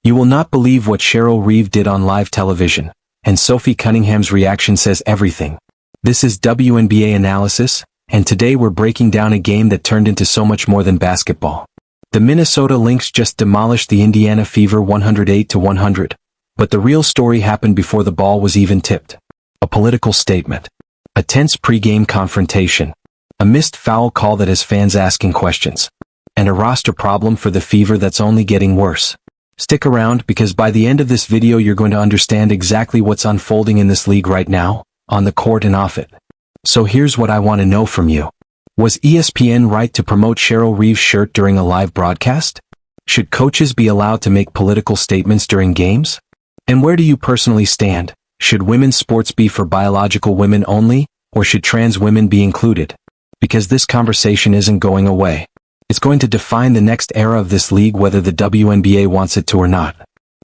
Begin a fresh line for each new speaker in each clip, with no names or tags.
You will not believe what Cheryl Reeve did on live television, and Sophie Cunningham's reaction says everything. This is WNBA analysis, and today we're breaking down a game that turned into so much more than basketball. The Minnesota Lynx just demolished the Indiana Fever 108-100, but the real story happened before the ball was even tipped. A political statement. A tense pregame confrontation. A missed foul call that has fans asking questions. And a roster problem for the Fever that's only getting worse. Stick around because by the end of this video you're going to understand exactly what's unfolding in this league right now, on the court and off it. So here's what I want to know from you. Was ESPN right to promote Cheryl Reeve's shirt during a live broadcast? Should coaches be allowed to make political statements during games? And where do you personally stand? Should women's sports be for biological women only, or should trans women be included? Because this conversation isn't going away. It's going to define the next era of this league whether the WNBA wants it to or not.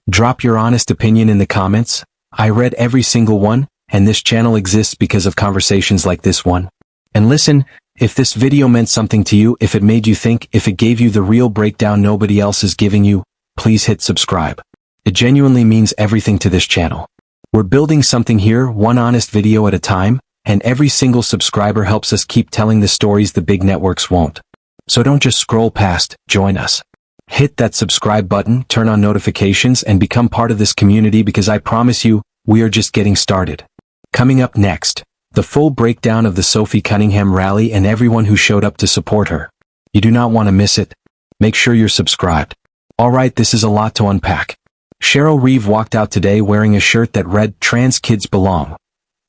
Drop your honest opinion in the comments. I read every single one, and this channel exists because of conversations like this one. And listen, if this video meant something to you, if it made you think, if it gave you the real breakdown nobody else is giving you, please hit subscribe. It genuinely means everything to this channel. We're building something here, one honest video at a time, and every single subscriber helps us keep telling the stories the big networks won't. So don't just scroll past, join us. Hit that subscribe button, turn on notifications, and become part of this community because I promise you, we are just getting started. Coming up next, the full breakdown of the Sophie Cunningham rally and everyone who showed up to support her. You do not want to miss it. Make sure you're subscribed. Alright, this is a lot to unpack. Cheryl Reeve walked out today wearing a shirt that read, "Trans kids belong."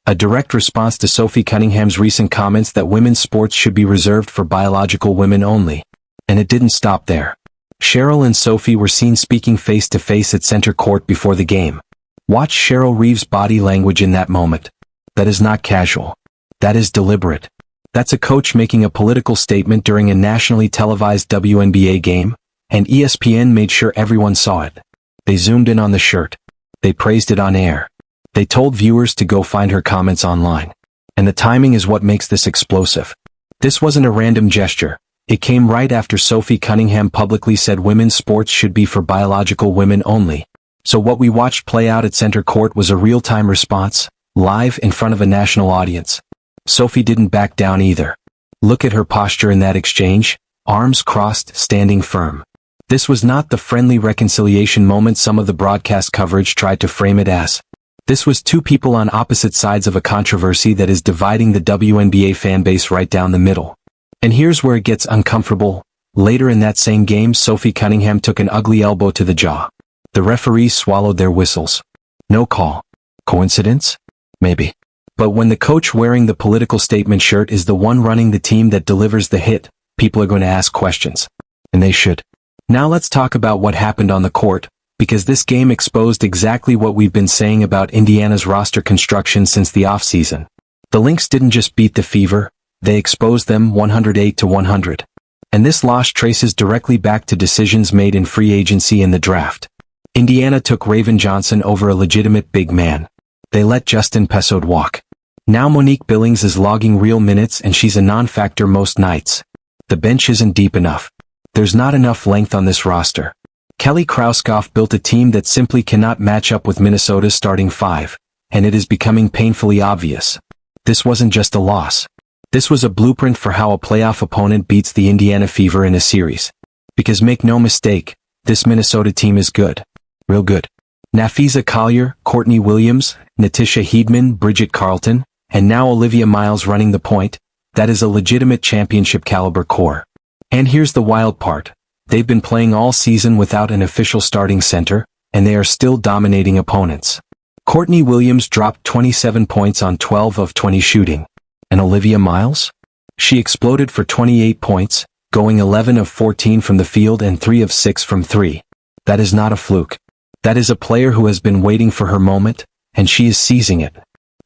A direct response to Sophie Cunningham's recent comments that women's sports should be reserved for biological women only. And it didn't stop there. Cheryl and Sophie were seen speaking face-to-face at center court before the game. Watch Cheryl Reeve's body language in that moment. That is not casual. That is deliberate. That's a coach making a political statement during a nationally televised WNBA game, and ESPN made sure everyone saw it. They zoomed in on the shirt. They praised it on air. They told viewers to go find her comments online. And the timing is what makes this explosive. This wasn't a random gesture. It came right after Sophie Cunningham publicly said women's sports should be for biological women only. So what we watched play out at center court was a real-time response, live in front of a national audience. Sophie didn't back down either. Look at her posture in that exchange, arms crossed, standing firm. This was not the friendly reconciliation moment some of the broadcast coverage tried to frame it as. This was two people on opposite sides of a controversy that is dividing the WNBA fanbase right down the middle. And here's where it gets uncomfortable. Later in that same game, Sophie Cunningham took an ugly elbow to the jaw. The referees swallowed their whistles. No call. Coincidence? Maybe. But when the coach wearing the political statement shirt is the one running the team that delivers the hit, people are going to ask questions. And they should. Now let's talk about what happened on the court, because this game exposed exactly what we've been saying about Indiana's roster construction since the offseason. The Lynx didn't just beat the Fever, they exposed them 108-100. And this loss traces directly back to decisions made in free agency and the draft. Indiana took Raven Johnson over a legitimate big man. They let Justin Pessoad walk. Now Monique Billings is logging real minutes and she's a non-factor most nights. The bench isn't deep enough. There's not enough length on this roster. Kelly Krauskopf built a team that simply cannot match up with Minnesota's starting five, and it is becoming painfully obvious. This wasn't just a loss. This was a blueprint for how a playoff opponent beats the Indiana Fever in a series. Because make no mistake, this Minnesota team is good. Real good. Nafisa Collier, Courtney Williams, Natisha Heedman, Bridget Carlton, and now Olivia Miles running the point, that is a legitimate championship caliber core. And here's the wild part. They've been playing all season without an official starting center, and they are still dominating opponents. Courtney Williams dropped 27 points on 12 of 20 shooting. And Olivia Miles? She exploded for 28 points, going 11 of 14 from the field and 3 of 6 from 3. That is not a fluke. That is a player who has been waiting for her moment, and she is seizing it.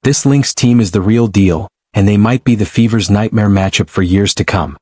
This Lynx team is the real deal, and they might be the Fever's nightmare matchup for years to come.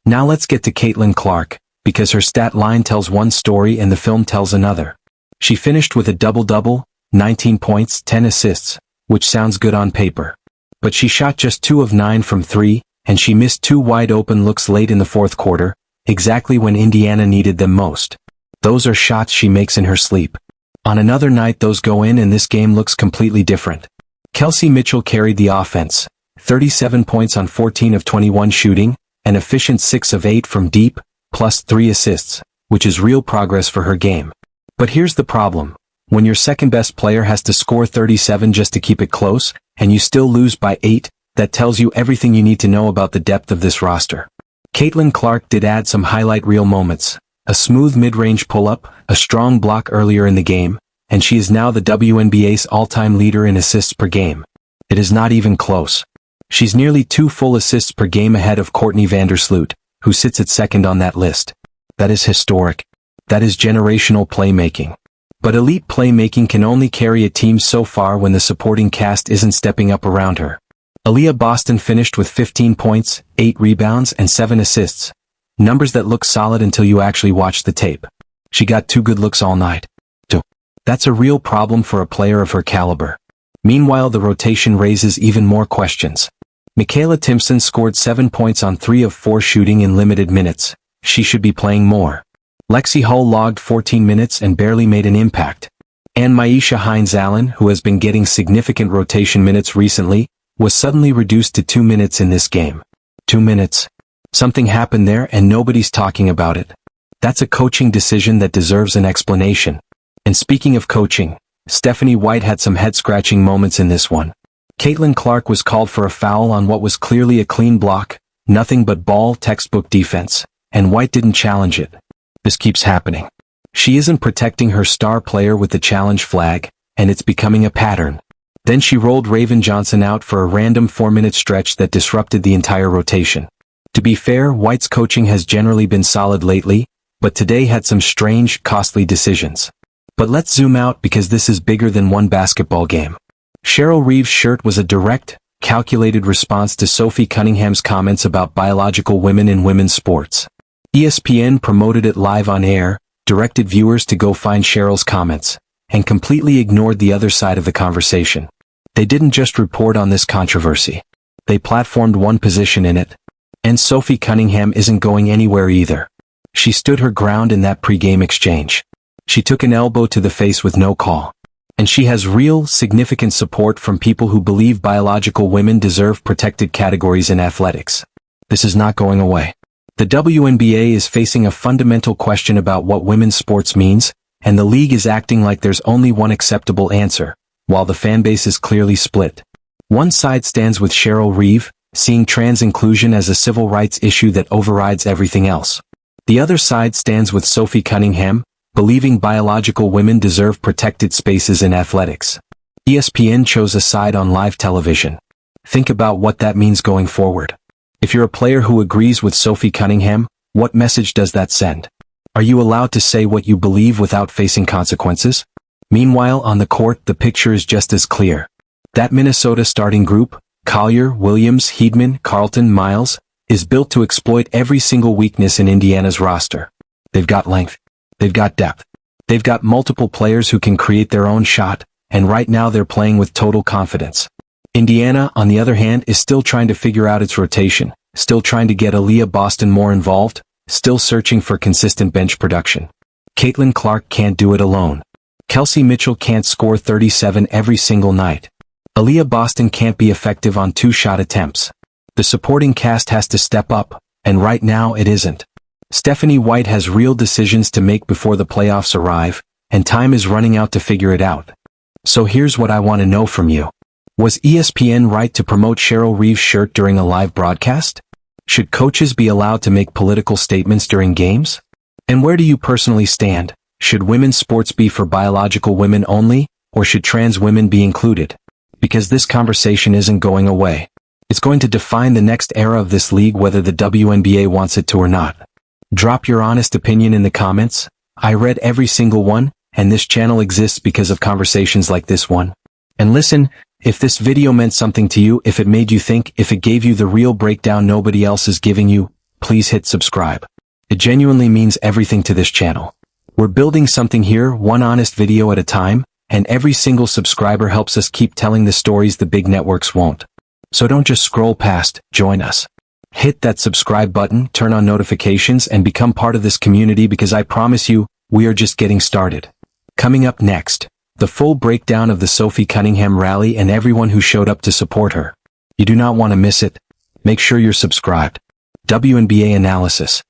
Now let's get to Caitlin Clark, because her stat line tells one story and the film tells another. She finished with a double-double, 19 points, 10 assists, which sounds good on paper. But she shot just 2 of 9 from 3, and she missed 2 wide-open looks late in the fourth quarter, exactly when Indiana needed them most. Those are shots she makes in her sleep. On another night those go in and this game looks completely different. Kelsey Mitchell carried the offense, 37 points on 14 of 21 shooting, an efficient 6 of 8 from deep, plus 3 assists, which is real progress for her game. But here's the problem. When your second best player has to score 37 just to keep it close, and you still lose by 8, that tells you everything you need to know about the depth of this roster. Caitlin Clark did add some highlight reel moments, a smooth mid-range pull-up, a strong block earlier in the game, and she is now the WNBA's all-time leader in assists per game. It is not even close. She's nearly 2 full assists per game ahead of Courtney Vandersloot, who sits at second on that list. That is historic. That is generational playmaking. But elite playmaking can only carry a team so far when the supporting cast isn't stepping up around her. Aliyah Boston finished with 15 points, 8 rebounds, and 7 assists. Numbers that look solid until you actually watch the tape. She got 2 good looks all night. That's a real problem for a player of her caliber. Meanwhile, the rotation raises even more questions. Michaela Timpson scored 7 points on 3 of 4 shooting in limited minutes. She should be playing more. Lexi Hull logged 14 minutes and barely made an impact. And Myisha Hines-Allen, who has been getting significant rotation minutes recently, was suddenly reduced to 2 minutes in this game. 2 minutes. Something happened there and nobody's talking about it. That's a coaching decision that deserves an explanation. And speaking of coaching, Stephanie White had some head-scratching moments in this one. Caitlin Clark was called for a foul on what was clearly a clean block, nothing but ball textbook defense, and White didn't challenge it. This keeps happening. She isn't protecting her star player with the challenge flag, and it's becoming a pattern. Then she rolled Raven Johnson out for a random 4-minute stretch that disrupted the entire rotation. To be fair, White's coaching has generally been solid lately, but today had some strange, costly decisions. But let's zoom out because this is bigger than one basketball game. Cheryl Reeve's shirt was a direct, calculated response to Sophie Cunningham's comments about biological women in women's sports. ESPN promoted it live on air, directed viewers to go find Cheryl's comments, and completely ignored the other side of the conversation. They didn't just report on this controversy. They platformed one position in it. And Sophie Cunningham isn't going anywhere either. She stood her ground in that pregame exchange. She took an elbow to the face with no call. And she has real, significant support from people who believe biological women deserve protected categories in athletics. This is not going away. The WNBA is facing a fundamental question about what women's sports means, and the league is acting like there's only one acceptable answer, while the fanbase is clearly split. One side stands with Cheryl Reeve, seeing trans inclusion as a civil rights issue that overrides everything else. The other side stands with Sophie Cunningham, believing biological women deserve protected spaces in athletics. ESPN chose a side on live television. Think about what that means going forward. If you're a player who agrees with Sophie Cunningham, what message does that send? Are you allowed to say what you believe without facing consequences? Meanwhile, on the court, the picture is just as clear. That Minnesota starting group, Collier, Williams, Heedman, Carlton, Miles, is built to exploit every single weakness in Indiana's roster. They've got length. They've got depth. They've got multiple players who can create their own shot, and right now they're playing with total confidence. Indiana, on the other hand, is still trying to figure out its rotation, still trying to get Aliyah Boston more involved, still searching for consistent bench production. Caitlin Clark can't do it alone. Kelsey Mitchell can't score 37 every single night. Aliyah Boston can't be effective on 2-shot attempts. The supporting cast has to step up, and right now it isn't. Stephanie White has real decisions to make before the playoffs arrive, and time is running out to figure it out. So here's what I want to know from you. Was ESPN right to promote Cheryl Reeve's shirt during a live broadcast? Should coaches be allowed to make political statements during games? And where do you personally stand? Should women's sports be for biological women only, or should trans women be included? Because this conversation isn't going away. It's going to define the next era of this league whether the WNBA wants it to or not. Drop your honest opinion in the comments. I read every single one, and this channel exists because of conversations like this one. And listen, if this video meant something to you, if it made you think, if it gave you the real breakdown nobody else is giving you, please hit subscribe. It genuinely means everything to this channel. We're building something here, one honest video at a time, and every single subscriber helps us keep telling the stories the big networks won't. So don't just scroll past, join us. Hit that subscribe button, turn on notifications, and become part of this community because I promise you, we are just getting started. Coming up next, the full breakdown of the Sophie Cunningham rally and everyone who showed up to support her. You do not want to miss it. Make sure you're subscribed. WNBA analysis.